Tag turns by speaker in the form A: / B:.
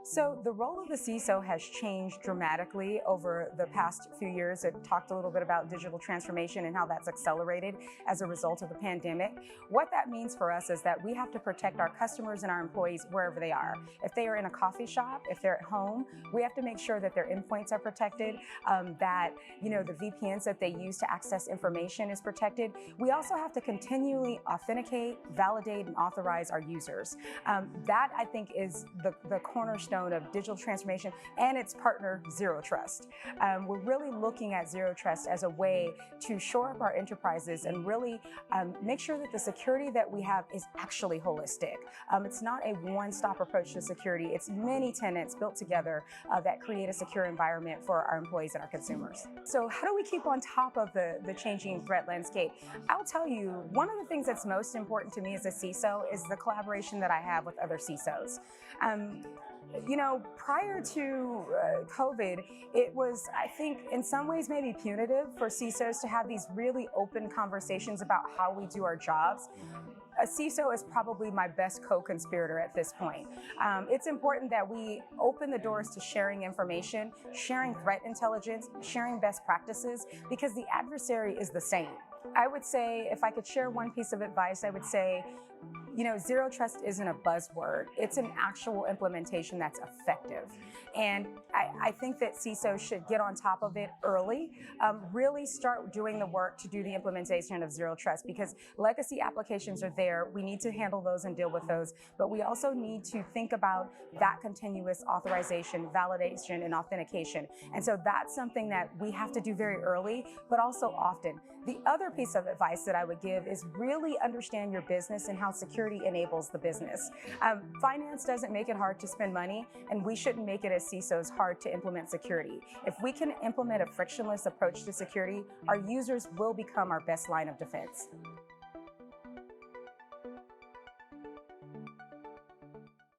A: So the role of the CISO has changed dramatically over the past few years. It talked a little bit about digital transformation and how that's accelerated as a result of the pandemic. What that means for us is that we have to protect our customers and our employees wherever they are. If they are in a coffee shop, if they're at home, we have to make sure that their endpoints are protected, that the VPNs that they use to access information is protected. We also have to continually authenticate, validate, and authorize our users. That I think is the cornerstone of digital transformation and its partner, Zero Trust. We're really looking at Zero Trust as a way to shore up our enterprises and really make sure that the security that we have is actually holistic. It's not a one-stop approach to security. It's many tenants built together that create a secure environment for our employees and our consumers. So how do we keep on top of the changing threat landscape? I'll tell you, one of the things that's most important to me as a CISO is the collaboration that I have with other CISOs. Prior to COVID, it was, I think, in some ways maybe punitive for CISOs to have these really open conversations about how we do our jobs. A CISO is probably my best co-conspirator at this point. It's important that we open the doors to sharing information, sharing threat intelligence, sharing best practices, because the adversary is the same. I would say, if I could share one piece of advice, I would say, Zero Trust isn't a buzzword. It's an actual implementation that's effective. And I think that CISOs should get on top of it early, really start doing the work to do the implementation of Zero Trust, because legacy applications are there. We need to handle those and deal with those, but we also need to think about that continuous authorization, validation, and authentication. And so that's something that we have to do very early, but also often. The other piece of advice that I would give is really understand your business and how security enables the business. Finance doesn't make it hard to spend money, and we shouldn't make it as CISOs hard to implement security. If we can implement a frictionless approach to security, our users will become our best line of defense.